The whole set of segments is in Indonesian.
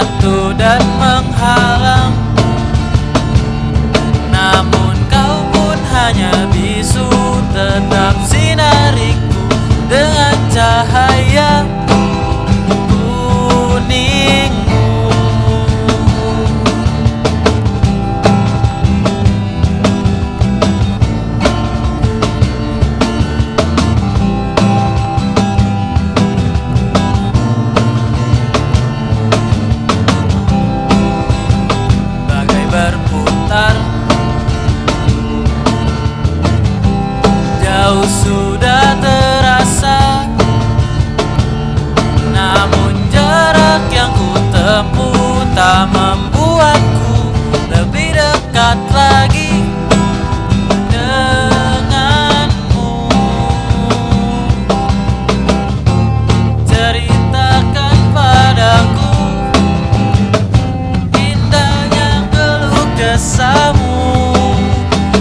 waktu dan menghalang. Namun kau pun hanya bisu, tetap sinariku dengan cahaya kuningmu. Bagai berputar, jauh sudah terasa, namun jarak yang ku tempuh tak membuatku lebih dekat lagi denganmu. Ceritakan padaku indahnya keluh kesahmu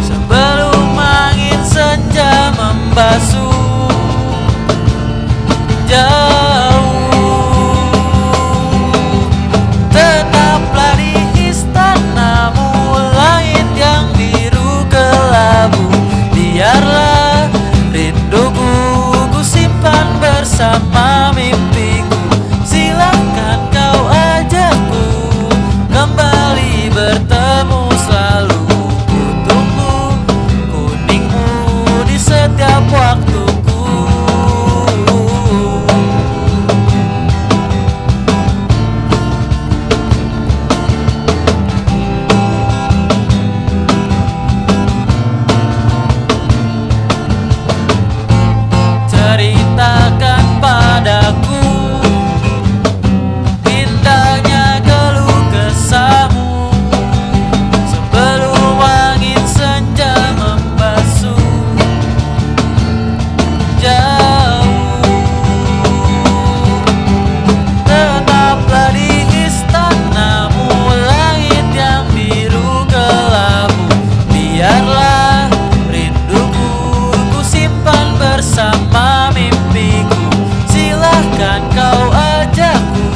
sebelum angin senja membasuh jauh. Tetaplah di istanamu, langit yang biru kelabu. Biarlah rinduku ku simpan bersama mimpiku. Silakan kau ajakku kembali bertemu selalu. Ku tunggu kuningmu di setiap waktuku. Ceritakan padaku indahnya keluh kesahmu sebelum angin senja membasuh jauh. Tetaplah di istanamu, langit yang biru kelabu. Biarlah rinduku ku simpan bersama mimpiku. Silahkan kau ajakku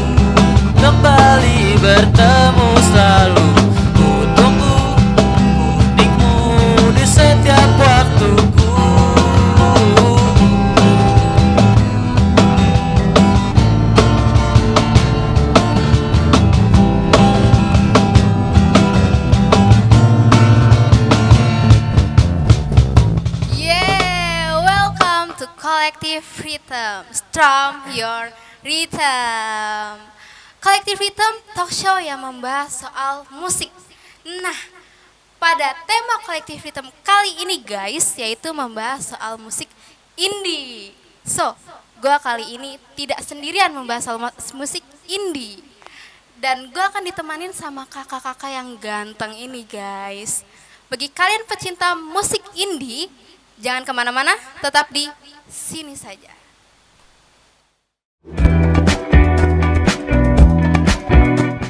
kembali bertemu selalu. Ku tunggu kuningmu di setiap waktuku. Yeah, welcome to Collective Rhythm. Strum your rhythm. Collective Rhythm talk show yang membahas soal musik. Nah, pada tema Collective Rhythm kali ini guys, yaitu membahas soal musik indie. So, gua kali ini tidak sendirian membahas soal musik indie. Dan gua akan ditemanin sama kakak-kakak yang ganteng ini guys. Bagi kalian pecinta musik indie, jangan kemana-mana, tetap di sini saja.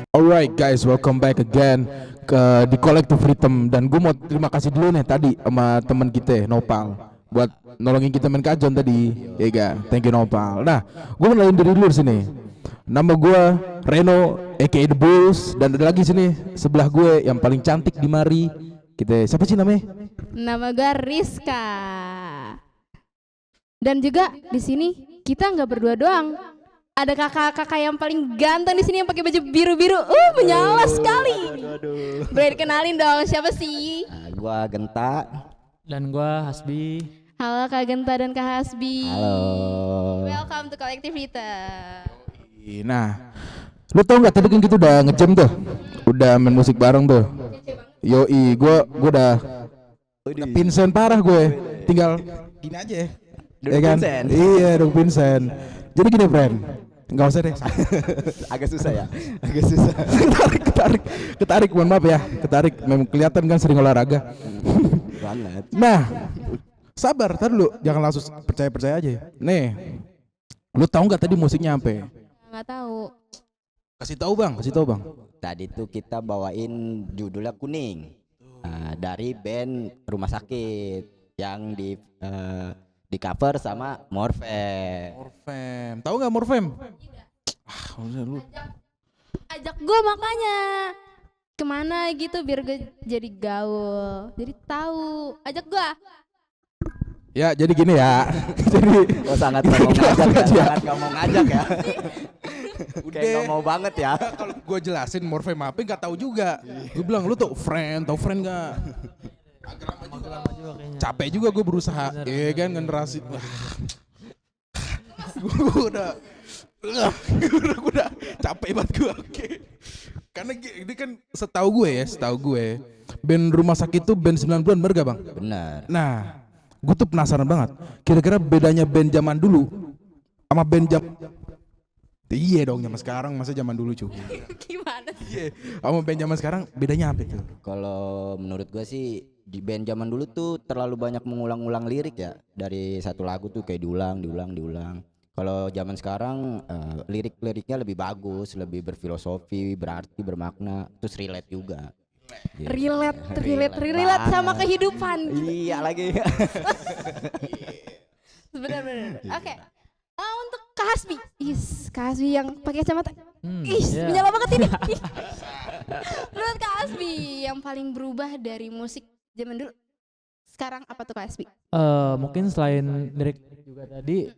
Alright guys, welcome back again di Collective Rhythm. Dan gue mau terima kasih dulu nih tadi sama teman kita Nopal buat nolongin kita main kajon tadi. Ya ga, thank you Nopal. Nah, gue kenalin diri dulu sini. Nama gue Reno, aka The Bulls. Dan ada lagi sini sebelah gue yang paling cantik di mari. Kita siapa sih namanya? Nama gue Rizka. Dan juga di sini kita nggak berdua doang. Ada kakak-kakak yang paling ganteng di sini yang pakai baju biru-biru. Menyala sekali. Boleh dikenalin dong, siapa sih? Gua Genta. Dan gua Hasbi. Halo Kak Genta dan Kak Hasbi. Halo. Welcome to Collective Rhythm. Nah, lu tau nggak tadi kan kita udah ngejam tuh, udah main musik bareng tuh. Yoi, gue udah pinsen parah gue. Tinggal gini aja ya. Ya kan? Iya, dong pinsen. Jadi gini friend, nggak usah deh. Agak susah ya. Agak susah. ketarik, mohon maaf ya, ketarik. Memang kelihatan kan sering olahraga. Banget. Nah, sabar, tar dulu, jangan langsung percaya aja. Nih, lu tahu nggak tadi musiknya apa? Nggak tahu. Kasih tahu bang. Tadi tuh kita bawain judulnya Kuning. Dari band Rumah Sakit yang di cover sama Morfem. Tahu nggak Morfem? Lu. ajak gue makanya kemana gitu biar gue jadi gaul, jadi tahu. Ajak gue. Ya jadi gini ya. Jadi Oh, sangat nggak mau ngajak ya, sangat nggak mau ngajak ya. Kayak nggak mau banget ya. kalau gue jelasin morfem apa nggak tahu juga. Gue bilang lu tau friend nggak? Capek juga gue berusaha, iya kan generasi. Gue udah capek banget gue. Oke. Karena ini kan setahu gue band Rumah Sakit tuh band 90-an bener gak bang? Benar. Nah, gue tuh penasaran banget. Kira-kira bedanya band zaman dulu sama band iya dong zaman sekarang, masa zaman dulu cuy. Gimana? Iya, sama band zaman sekarang bedanya apa itu? Kalau menurut gua sih di band zaman dulu tuh terlalu banyak mengulang-ulang lirik ya, dari satu lagu tuh kayak diulang. Kalau zaman sekarang lirik-liriknya lebih bagus, lebih berfilosofi, berarti, bermakna, terus relate juga. Gitu. Relate sama banget. kehidupan. Iya lagi. Benar. Oke. Untuk Kak Hasbi. Kak Hasbi yang pakai kacamata. Menyala banget ini. Menurut Kak Hasbi yang paling berubah dari musik zaman dulu sekarang apa tuh Kak Hasbi? Mungkin selain lirik juga tadi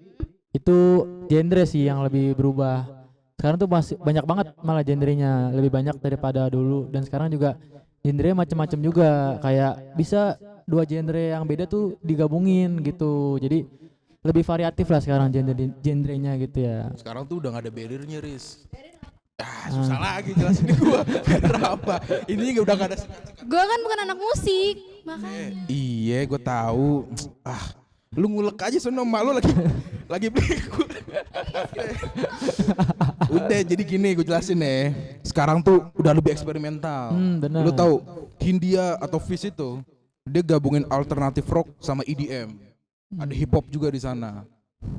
itu genre sih yang lebih berubah. Sekarang tuh masih banyak banget malah genrenya, lebih banyak daripada dulu. Dan sekarang juga genre macam-macam juga, kayak bisa dua genre yang beda tuh digabungin gitu. Jadi lebih variatif lah sekarang genrenya gitu ya. Sekarang tuh udah gak ada barrier-nya, Riz. Susah lagi jelasin gue. Kenapa? Ini udah gak ada sekat-sekat. Gue kan bukan anak musik, makanya. Iya, gue tahu. Lu ngulek aja sono, emak lu lagi beli gue. Udah, jadi gini gue jelasin ya. Sekarang tuh udah lebih eksperimental. Benar. Lu tahu Hindia atau Fish itu dia gabungin alternatif rock sama EDM. Ada hip hop juga di sana.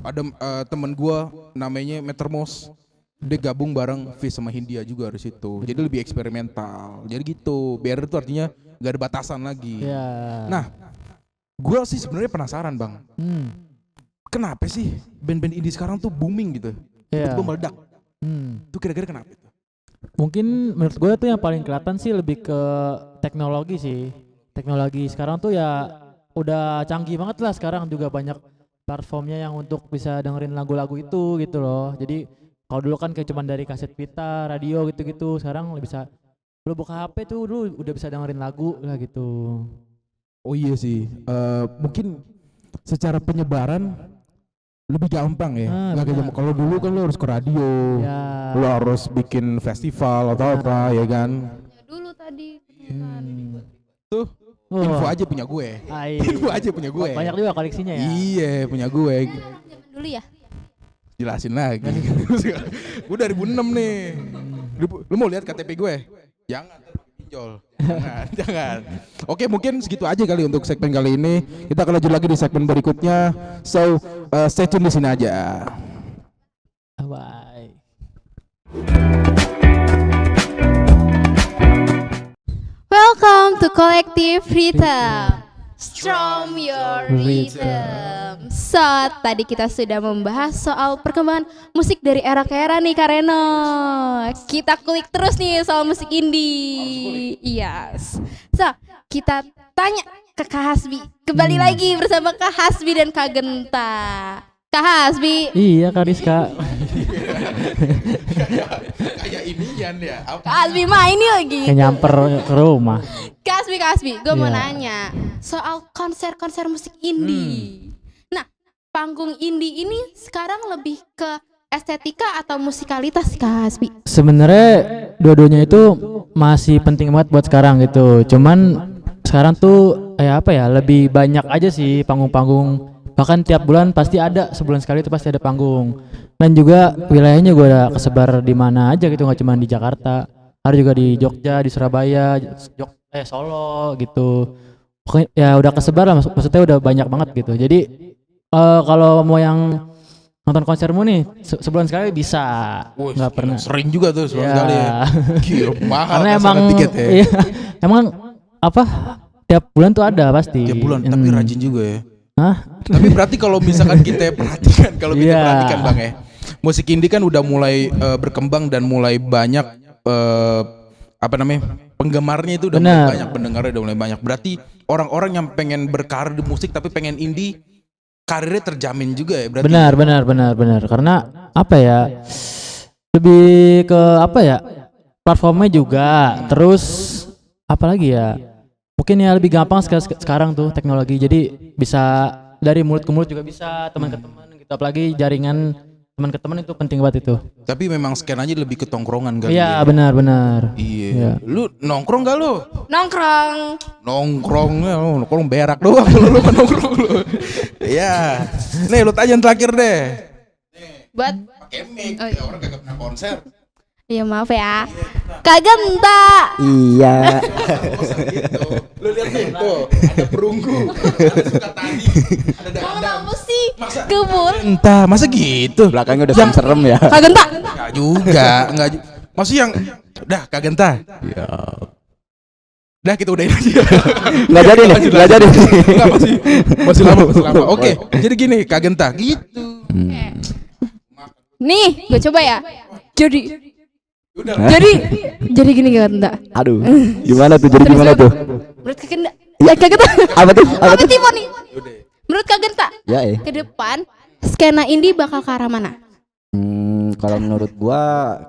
Ada teman gua namanya Metermos. Dia gabung bareng Fish sama Hindia juga di situ. Jadi lebih eksperimental. Jadi gitu. Barrier itu artinya gak ada batasan lagi. Ya. Nah, gua sih sebenarnya penasaran, Bang. Kenapa sih band-band indie sekarang tuh booming gitu? Iya. Tiba-tiba meledak. Itu kira-kira kenapa itu? Mungkin menurut gue tuh yang paling kelihatan sih lebih ke teknologi sih. Teknologi sekarang tuh ya udah canggih banget lah, sekarang juga banyak platformnya yang untuk bisa dengerin lagu-lagu itu gitu loh. Jadi kalau dulu kan kayak cuman dari kaset pita, radio gitu-gitu, sekarang bisa lu buka HP tuh dulu udah bisa dengerin lagu lah gitu. Oh iya sih. Mungkin secara penyebaran lebih gampang ya. Nggak kayak zaman kalau dulu kan lu harus ke radio. Ya. Lu harus bikin festival atau apa ya kan. Dulu tadi. Tuh info aja punya gue. Info aja punya gue. Banyak juga koleksinya ya. Iya punya gue. Zaman dulu ya. Jelasin lagi. Gue 2006 nih. Lu mau lihat KTP gue? Jangan pinjol. Jangan. Oke, mungkin segitu aja kali untuk segmen kali ini. Kita akan lanjut lagi di segmen berikutnya. So, stay tune di sini aja. Bye. Welcome to Collective Rhythm. Strum your rhythm. So, tadi kita sudah membahas soal perkembangan musik dari era ke era nih Kak Reno. Kita kulik terus nih soal musik indie. Yes. So, kita tanya ke Kak Hasbi. Kembali lagi bersama Kak Hasbi dan Kak Genta. Kak Hasbi. Iya Kak Rizka. Kayak ini ya. Kak Hasbi main nih lagi. Kayak nyamper ke rumah. Kak Hasbi, gue mau Iya. nanya soal konser-konser musik indie. Nah, panggung indie ini sekarang lebih ke estetika atau musikalitas Kak Hasbi? Sebenarnya dua-duanya itu masih penting banget buat sekarang gitu. Cuman sekarang tuh lebih banyak aja sih panggung-panggung. Bahkan tiap bulan pasti ada, sebulan sekali itu pasti ada panggung. Dan juga wilayahnya gue udah kesebar di mana aja gitu, nggak cuma di Jakarta. Ada juga di Jogja, di Surabaya, Solo gitu. Pokoknya ya udah kesebar lah, maksudnya udah banyak banget gitu. Jadi kalau mau yang nonton konsermu nih sebulan sekali bisa, nggak pernah. Sering juga tuh sebulan Ya. sekali ya. Gila, mahal Karena kan emang sana tiket ya. iya, emang tiap bulan tuh ada pasti. Tiap bulan, tapi rajin juga ya. Hah? Tapi berarti kalau misalkan kita perhatikan, Iya. Bang ya, musik indie kan udah mulai berkembang dan mulai banyak apa namanya, penggemarnya itu udah Benar. mulai banyak, pendengarnya udah mulai banyak. Berarti orang-orang yang pengen berkarir di musik tapi pengen indie, karirnya terjamin juga ya berarti. Benar. Karena apa ya? Lebih ke apa ya? Platformnya juga. Terus apa lagi ya? Mungkin ya lebih gampang sekarang tuh teknologi. Jadi bisa dari mulut ke mulut juga bisa, teman ke teman gitu. Apalagi jaringan teman ke teman itu penting banget itu. Tapi memang skenanya lebih ke tongkrongan kan. Iya, benar. Iya. Lu nongkrong gak lu? Nongkrong. Nongkrong berak doang lu mah nongkrong lu. Iya. Nih lu tanya yang terakhir deh. Buat Pakai mic, Oh, ya orang kagak pernah konser. iya maaf ya. Kak Genta. Iya. Gitu. Lu lihat nih tuh, ada perunggu, ada Sukatani, ada dadam. Kenapa sih? Masa Kebun. entah, masa gitu? Belakangnya udah serem ya. Kak Genta. Enggak juga, enggak. Maksud yang udah kagak entah. Iya. Dah kita udahin aja. Nggak jadi nih, nggak jadi. Enggak, masih lama. Oke, jadi gini, kagak entah gitu. Nih, gue coba ya. Jadi Udah. jadi gini Kak Genta. Aduh, gimana tuh? Jadi gimana tuh? Menurut Kak Genta. Ya Kak Genta. Apa tuh? Apa Apa tuh? tipe nih? Menurut Kak Genta, Ya ke depan skena indie bakal ke arah mana? Kalau menurut gua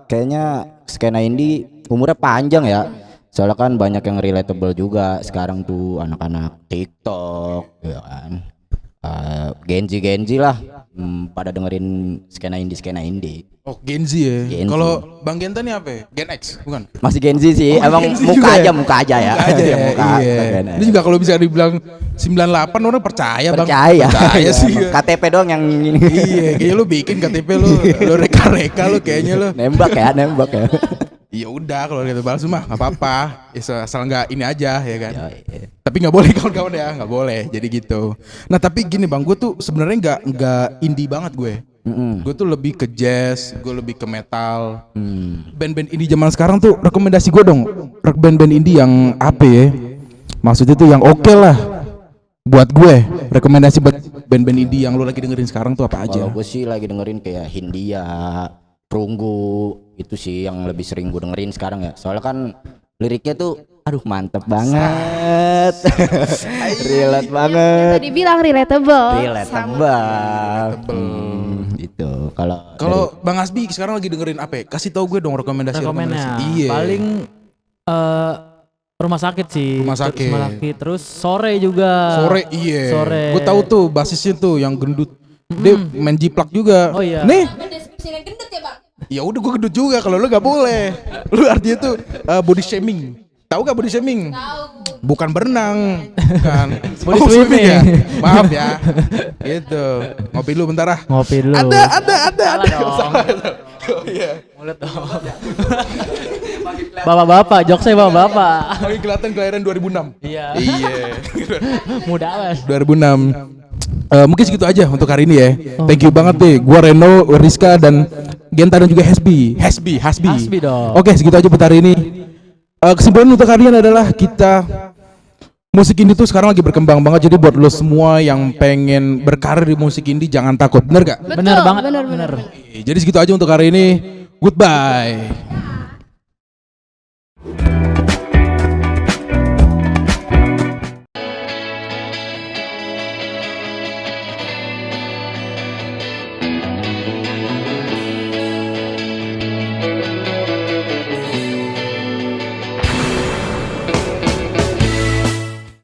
kayaknya skena indie umurnya panjang ya. Soalnya kan banyak yang relatable juga sekarang tuh anak-anak TikTok, ya kan. Genji lah, pada dengerin skena indie. Oh, Gen Z ya. Gen Z. Kalau Bang Genta nih apa ya? Gen X, bukan? Masih Genji sih, Oh, emang Gen Z muka juga aja, ya? muka aja ya. Muka aja ya. Muka, Iya. Gen Z. Ini juga kalau bisa dibilang 98 orang percaya, Bang. Percaya Percaya sih. emang. KTP doang yang ini. Iya, kayaknya lu bikin KTP lu reka-reka lu kayaknya lu. nembak ya. Ya udah kalau gitu balas mah nggak apa-apa. Ya, asal nggak ini aja ya kan. Iya. Tapi nggak boleh kawan-kawan ya, nggak boleh. Jadi gitu. Nah tapi gini Bang, gue tuh sebenarnya nggak indie banget gue. Gue tuh lebih ke jazz, gue lebih ke metal. Band-band indie zaman sekarang tuh rekomendasi gue dong. Band-band indie yang apa ya? Maksudnya tuh yang oke lah. Buat gue, rekomendasi buat band-band indie yang lo lagi dengerin sekarang tuh apa aja? Kalau gue sih lagi dengerin kayak Hindia, Perunggu, itu sih yang lebih sering gue dengerin sekarang ya. Soalnya kan liriknya tuh aduh mantep banget. Relate banget. Tadi bilang relatable. Relatable. Gitu. Kalau Bang Asbi sekarang lagi dengerin apa ya? Kasih tau gue dong rekomendasi. Rekomennya Iya. paling rumah sakit sih. Rumah sakit. Terus sore juga. Sore iya. Sore. Gue tahu tuh basisnya tuh yang gendut. Dia main jiplak juga. Oh iya. Nih, Deskripsinya gendut ya bang? ya udah gue gendut juga. Kalau lu nggak boleh. Lu artinya tuh body shaming. Tahu gak body shaming? Tahu. Bukan berenang, kan? Body Oh, swimming ya. swimming. Maaf ya. Gitu. Ngopi lu bentar ah. Ngopi dulu. Ada. Salah dong. Oh iya. Mulut dong. Bapak-bapak, jokesnya bapak-bapak. Oh, ini kelihatan kelahiran 2006. Iya. Iya. Muda mas. 2006. Mungkin segitu aja untuk hari ini ya. Thank you banget deh. Gua Reno, Rizka dan Genta dan juga Hasbi dong. Oke, segitu aja buat hari ini. Kesimpulan untuk kalian adalah kita musik indie tuh sekarang lagi berkembang banget. Jadi buat lo semua yang pengen berkarir di musik indie jangan takut. Bener gak? Bener banget. Bener. Jadi segitu aja untuk hari ini. Goodbye.